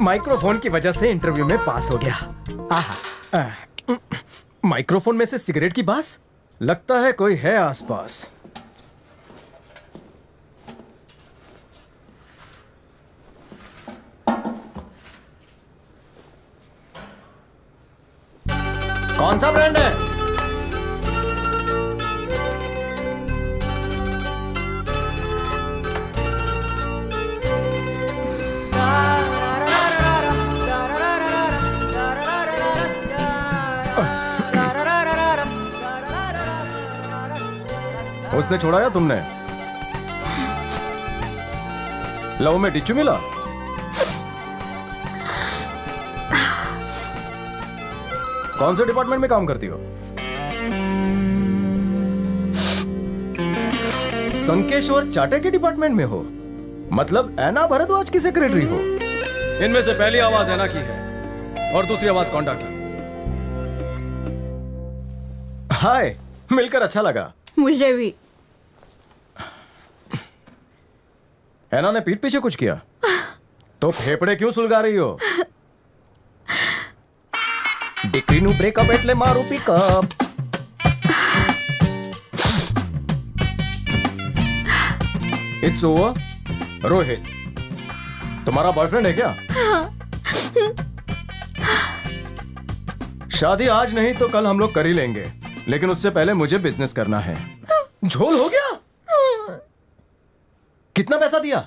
Microphone की वजह से इंटरव्यू में पास हो गया। माइक्रोफोन में से सिगरेट की बास, लगता है कोई है आसपास। कौन सा ब्रांड है? उसने छोड़ा या तुमने? लव में टिच्चू मिला? कौन से डिपार्टमेंट में काम करती हो? संकेश्वर चाटे के डिपार्टमेंट में हो? मतलब ऐना भरद्वाज की सेक्रेटरी हो? इनमें से पहली आवाज ऐना की है और दूसरी आवाज कौंडा की। हाय, मिलकर अच्छा लगा। मुझे भी। ऐना ने पीठ पीछे कुछ किया? तो फेफड़े क्यों सुलगा रही हो? डिक्रीनु ब्रेकअप एटले मारू पिकअप। It's over. रोहित, तुम्हारा बॉयफ्रेंड है क्या? शादी आज नहीं तो कल हम लोग कर ही लेंगे, लेकिन उससे पहले मुझे बिजनेस करना है। झोल हो गया? कितना पैसा दिया?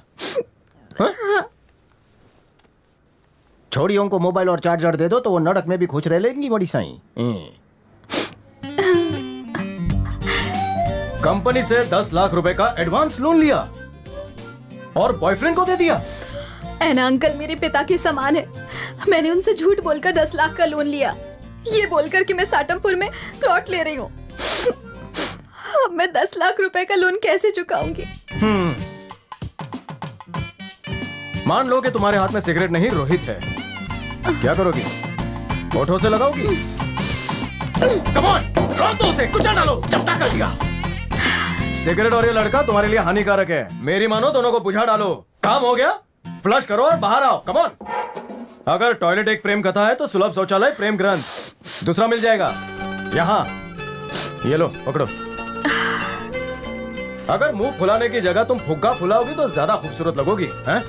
छोड़ियों को मोबाइल और चार्जर दे दो तो वो नड़क में भी खुश रह लेंगी बड़ी साईं। कंपनी से 10 लाख रुपए का एडवांस लोन लिया और बॉयफ्रेंड को दे दिया। ऐना अंकल मेरे पिता के समान है। मैंने उनसे झूठ बोलकर 10 लाख का लोन लिया, ये बोलकर कि मैं साटमपुर में प्लॉट ले रही हूँ। अब मैं 10 लाख रुपए का लोन कैसे चुकाऊंगी? मान लो कि तुम्हारे हाथ में सिगरेट नहीं रोहित है, क्या करोगी? होठों से लगाओगी? कम ऑन, रोक दो उसे, कुचल डालो, चपटा कर दिया। सिगरेट और ये लड़का तुम्हारे लिए हानिकारक है, मेरी मानो दोनों को बुझा डालो। काम हो गया? फ्लश करो और बाहर आओ, कम ऑन। अगर टॉयलेट एक प्रेम कथा है तो सुलभ शौचालय प्रेम ग्रंथ दूसरा मिल जाएगा यहाँ। ये लो पकड़ो। अगर मुंह फुलाने की जगह तुम फुग्गा फुलाओगी तो ज्यादा खूबसूरत लगोगी। हैं?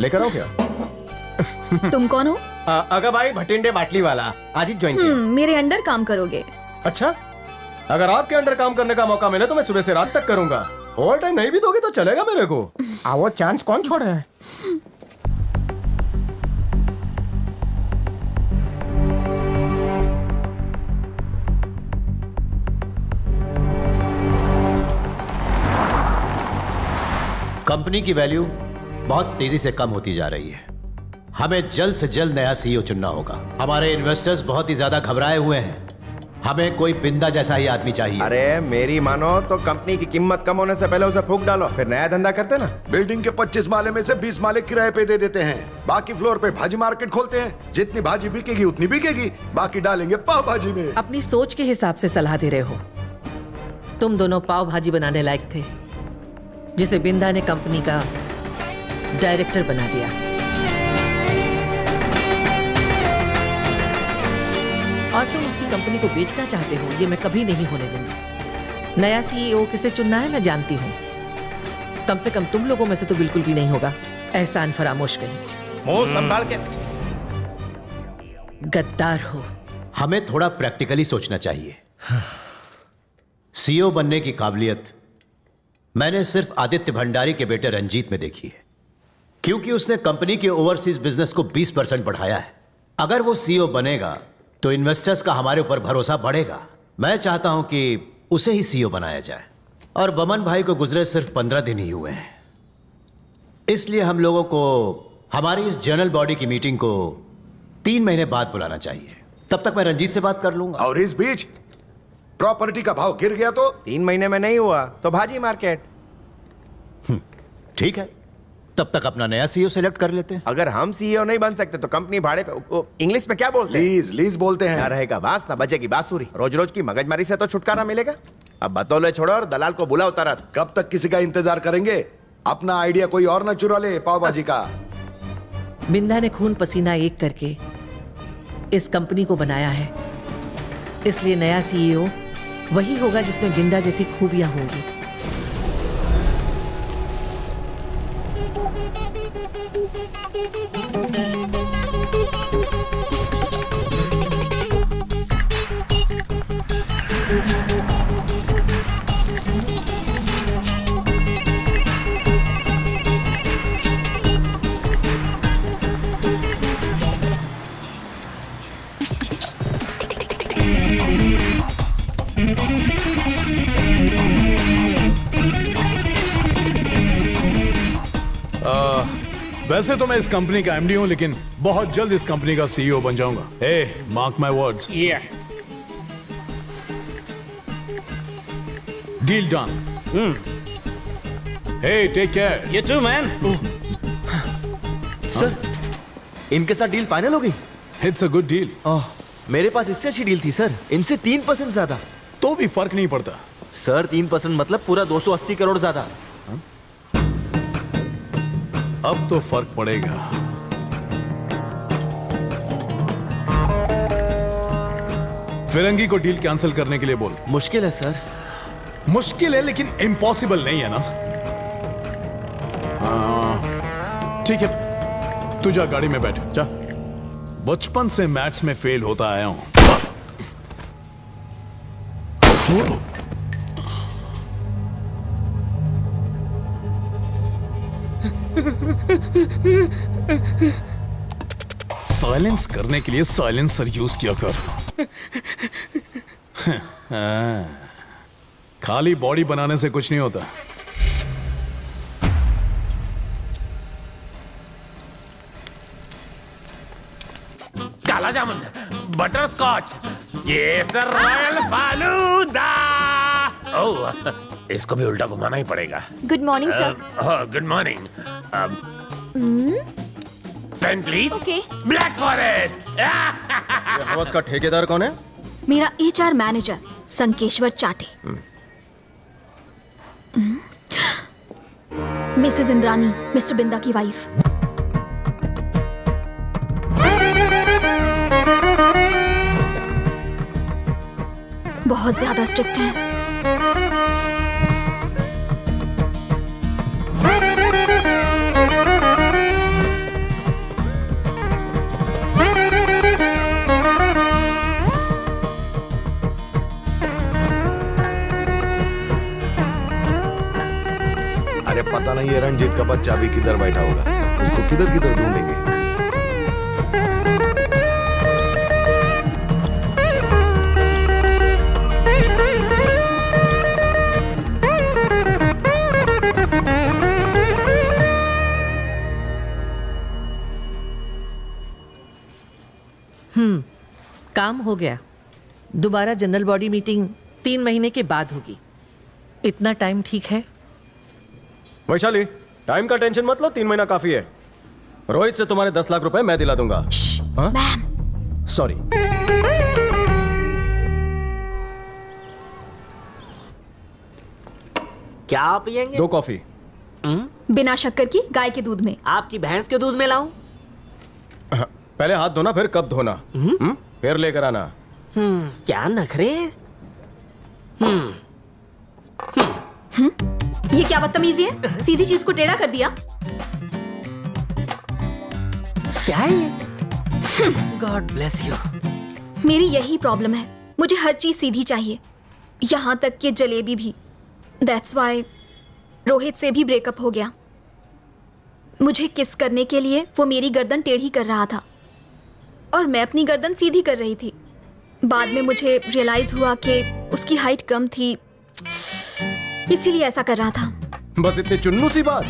लेकर आओ क्या? तुम कौन हो? अगर भाई भटिंडे बाटली वाला, आज ही ज्वाइन किया। मेरे अंडर काम करोगे? अच्छा, अगर आपके अंडर काम करने का मौका मिले तो मैं सुबह से रात तक करूंगा। ओवर टाइम नहीं भी दोगे तो चलेगा मेरे को। वो चांस कौन छोड़े है? कंपनी की वैल्यू बहुत तेजी से कम होती जा रही है। हमें जल्द से जल्द नया सीईओ चुनना होगा। हमारे इन्वेस्टर्स बहुत ही ज्यादा घबराए हुए हैं। हमें कोई बिंदा जैसा ही आदमी चाहिए। अरे मेरी मानो तो कंपनी की कीमत कम होने से पहले उसे फूंक डालो, फिर नया धंधा करते ना। बिल्डिंग के 25 माले में से 20 माले किराए पे दे देते हैं, बाकी फ्लोर पे भाजी मार्केट खोलते हैं। जितनी भाजी बिकेगी उतनी बिकेगी, बाकी डालेंगे पाव भाजी में। अपनी सोच के हिसाब से सलाह दे रहे हो। तुम दोनों पाव भाजी बनाने लायक थे, जिसे बिंदा ने कंपनी का डायरेक्टर बना दिया। और तुम उसकी कंपनी को बेचना चाहते हो, ये मैं कभी नहीं होने दूंगी। नया सीईओ किसे चुनना है मैं जानती हूँ। कम से कम तुम लोगों में से तो बिल्कुल भी नहीं होगा। एहसान फरामोश कहेंगे। मुंह संभाल के। गद्दार हो। हमें थोड़ा प्रैक्टिकली सोचना चाहिए। सीईओ बनने की काबिलियत मैंने सिर्फ आदित्य भंडारी के बेटे रंजीत में देखी है, क्योंकि उसने कंपनी के ओवरसीज बिजनेस को 20% बढ़ाया है। अगर वो सीईओ बनेगा तो इन्वेस्टर्स का हमारे ऊपर भरोसा बढ़ेगा। मैं चाहता हूं कि उसे ही सीईओ बनाया जाए। और बमन भाई को गुजरे सिर्फ 15 दिन ही हुए हैं, इसलिए हम लोगों को हमारी इस जनरल बॉडी की मीटिंग को 3 महीने बाद बुलाना चाहिए। तब तक मैं रंजीत से बात कर लूंगा। और इस बीच प्रॉपर्टी का भाव गिर गया तो 3 महीने में नहीं हुआ तो भाजी मार्केट। ठीक है, तब तक अपना नया सीईओ सेलेक्ट कर लेते हैं। अगर हम सीईओ नहीं बन सकते तो कंपनी भाड़े पे, इंग्लिश में क्या बोलते हैं? लीज लीज बोलते ना हैं। रहेगा बास ना बजेगी बांसुरी। रोज रोज की मगजमारी से तो छुटकारा मिलेगा। अब बतौले छोड़ो और दलाल को बुला उतारा। कब तक किसी का इंतजार करेंगे? अपना आइडिया कोई और ना चुरा ले पाव भाजी का। बिंदा ने खून पसीना एक करके इस कंपनी को बनाया है, इसलिए नया सीईओ वही होगा जिसमें बिंदा जैसी खूबियां होंगी। वैसे तो मैं इस कंपनी का एमडी हूं, लेकिन बहुत जल्द इस कंपनी का सीईओ बन जाऊंगा। Uh, mark my words. Deal done. Hey, take care. ये टू मैन। सर, इनके साथ डील फाइनल हो गई। It's a good deal. मेरे पास इससे अच्छी डील थी सर, इनसे 3% ज्यादा। तो भी फर्क नहीं पड़ता सर, 3% मतलब पूरा 280 करोड़ ज्यादा। अब तो फर्क पड़ेगा। फिरंगी को डील कैंसिल करने के लिए बोल। मुश्किल है सर। मुश्किल है लेकिन इम्पॉसिबल नहीं है ना। ठीक है, तू जा गाड़ी में बैठ जा। बचपन से मैथ्स में फेल होता आया हूं। साइलेंस करने के लिए साइलेंसर यूज किया कर। खाली बॉडी बनाने से कुछ नहीं होता। काला जामुन, बटर स्कॉच, ये सर रॉयल फालूदा। ओह, इसको भी उल्टा घुमाना ही पड़ेगा। Good morning sir. Good morning. Pen please. Okay. Black forest. हवस का ठेकेदार कौन है? मेरा HR मैनेजर संकेश्वर चाटे। मिसेस इंद्रानी, मिस्टर बिंदा की वाइफ। बहुत ज्यादा स्ट्रिक्ट हैं। अरे पता नहीं ये रणजीत का बच्चा भी किधर बैठा होगा, उसको किधर किधर ढूंढेंगे। काम हो गया। दोबारा जनरल बॉडी मीटिंग 3 महीने के बाद होगी। इतना टाइम ठीक है? वैशाली, टाइम का टेंशन मत लो, 3 महीना काफी है। रोहित से तुम्हारे 10 लाख रुपए मैं दिला दूंगा। Ma'am, sorry. क्या पियेंगे? 2 कॉफी। बिना शक्कर की, गाय के दूध में। आपकी भैंस के दूध में लाऊं? पहले हाथ धोना, फिर कब धोना। फिर लेकर आना। क्या नखरे? ये क्या बदतमीजी है? सीधी चीज को टेढ़ा कर दिया। क्या है ये? God bless you. मेरी यही प्रॉब्लम है, मुझे हर चीज सीधी चाहिए, यहां तक कि जलेबी भी। दैट्स वाई रोहित से भी ब्रेकअप हो गया। मुझे किस करने के लिए वो मेरी गर्दन टेढ़ी कर रहा था और मैं अपनी गर्दन सीधी कर रही थी। बाद में मुझे रियलाइज हुआ कि उसकी हाइट कम थी, इसीलिए ऐसा कर रहा था। बस इतनी चुन्नू सी बात।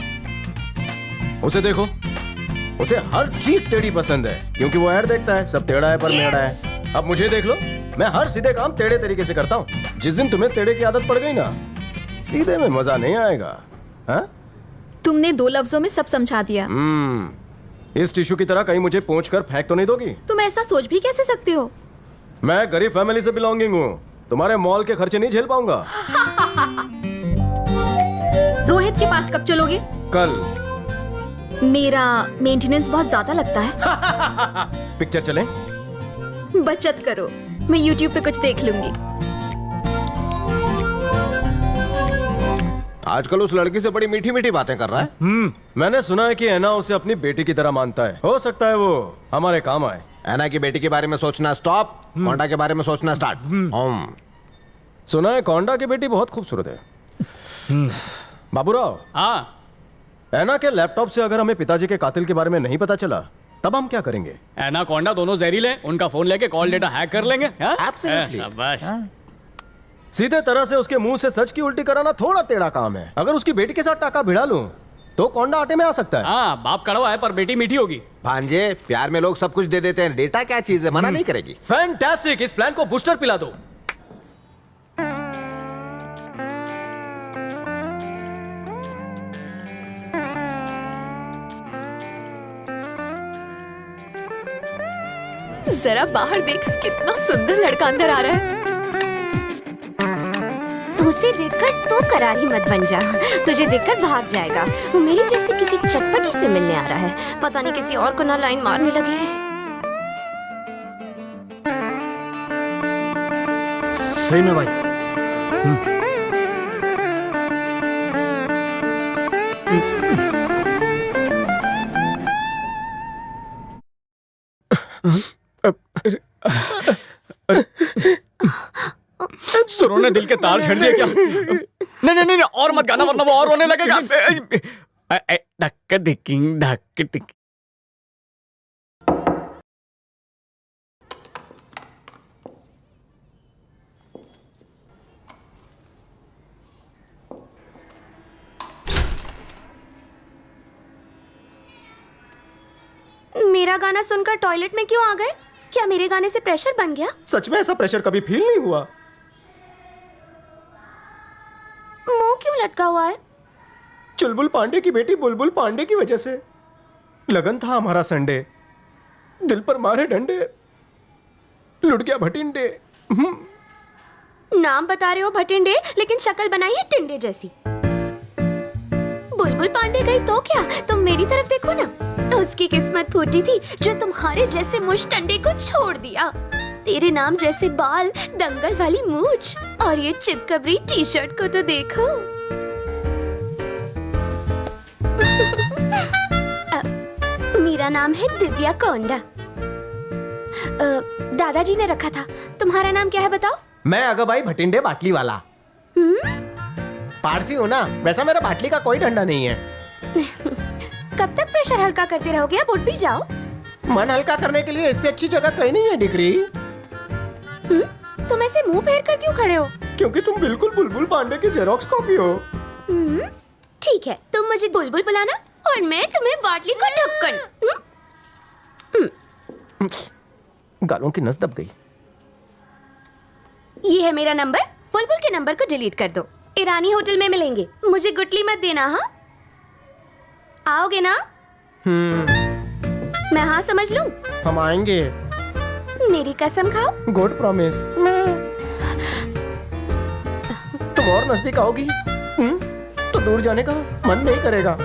उसे देखो, उसे हर चीज टेढ़ी पसंद है, क्योंकि वो ऐड देखता है, सब टेढ़ा है पर मेढ़ा है। अब मुझे देख लो, मैं हर सीधे काम टेढ़े तरीके से करता हूँ। जिस दिन तुम्हें टेढ़े की आदत पड़ गई ना, सीधे में मजा नहीं आएगा। हाँ? तुमने 2 लफ्जों में सब समझा दिया। इस टिश्यू की तरह कहीं मुझे पोंछ कर फेंक तो नहीं दोगी? तुम ऐसा सोच भी कैसे सकते हो? मैं गरीब फैमिली से बिलोंगिंग हूँ, तुम्हारे मॉल के खर्चे नहीं झेल पाऊंगा। रोहित के पास कब चलोगे? कल। मेरा मेंटेनेंस बहुत ज्यादा लगता है। पिक्चर चलें? बचत करो, मैं YouTube पे कुछ देख लूंगी। आजकल उस लड़की से बड़ी मीठी मीठी बातें कर रहा है। मैंने सुना है कि ऐना उसे अपनी बेटी की तरह मानता है। हो सकता है वो हमारे काम आए। ऐना की बेटी के बारे में सोचना स्टॉप, कोंडा के बारे में सोचना स्टार्ट। सुना है कोंडा की बेटी बहुत खूबसूरत है। बाबूराव, हाँ, ऐना के लैपटॉप से अगर हमें पिताजी के कातिल के बारे में नहीं पता चला तब हम क्या करेंगे? एनाकोंडा दोनों जहरीले हैं, उनका फोन लेके कॉल डेटा हैक कर लेंगे। हाँ? Absolutely. शाबाश। सीधे तरह से उसके मुंह से सच की उल्टी कराना थोड़ा टेढ़ा काम है। अगर उसकी बेटी के साथ टाका भिड़ा लूं तो कोंडा आटे में आ सकता है। हाँ, बाप कड़वा है पर बेटी मीठी होगी। भांजे, प्यार में लोग सब कुछ दे देते हैं, डेटा क्या चीज है, मना नहीं करेगी। फैंटास्टिक, इस प्लान को बूस्टर पिला दो। जरा बाहर देख, कितना सुंदर लड़का अंदर आ रहा है। उसे देखकर तू करारी मत बन जा, तुझे देखकर भाग जाएगा। वो मेरी जैसी किसी चटपटी से मिलने आ रहा है, पता नहीं किसी और को ना लाइन मारने लगे। सही में भाई। सुरों ने दिल के तार छड़ दिए क्या? नहीं नहीं नहीं, और मत गाना वरना वो और रोने लगेगा। धक्क धिकिंग धक्क टिक। मेरा गाना सुनकर टॉयलेट में क्यों आ गए? क्या मेरे गाने से प्रेशर बन गया? सच में ऐसा प्रेशर कभी फील नहीं हुआ। मुंह क्यों लटका हुआ है? चुलबुल पांडे की बेटी बुलबुल पांडे की वजह से। लगन था हमारा संडे, दिल पर मारे डंडे, लुट गया भटिंडे। नाम बता रहे हो भटिंडे, लेकिन शक्ल बनाई है टिंडे जैसी। बुलबुल पांडे गई तो क्या, तुम मेरी तरफ देखो ना। उसकी किस्मत फूटी थी जो तुम्हारे जैसे मुश्तंडे को छोड़ दिया। तेरे नाम जैसे बाल, दंगल वाली मूंछ और ये चितकबरी टी शर्ट को तो देखो। मेरा नाम है दिव्या कोंडा। दादाजी ने रखा था। तुम्हारा नाम क्या है बताओ? मैं अगबाई भटिंडे बाटली वाला। पारसी हूँ ना, वैसा मेरा बाटली का कोई डंडा नहीं है। कब तक प्रेशर हल्का करते रहोगे? अब उठ भी जाओ। मन हल्का करने के लिए इससे अच्छी जगह कहीं नहीं है डिग्री। तुम ऐसे मुंह फेर कर क्यों खड़े हो? क्योंकि तुम बिल्कुल बुलबुल पांडे की जेरोक्स कॉपी हो। ठीक है, तुम मुझे बुलबुल बुलाना और मैं तुम्हें बाटली का ढक्कन। गालों की नस दब गई। ये है मेरा नंबर। बुलबुल के नंबर को डिलीट कर दो। ईरानी होटल में मिलेंगे। मुझे गुटली मत देना। हाँ, आओगे ना? मैं हाँ समझ लूं? हम आएंगे। मेरी कसम खाओ। Good promise. तुम और नजदीक आओगी तो दूर जाने का मन नहीं करेगा।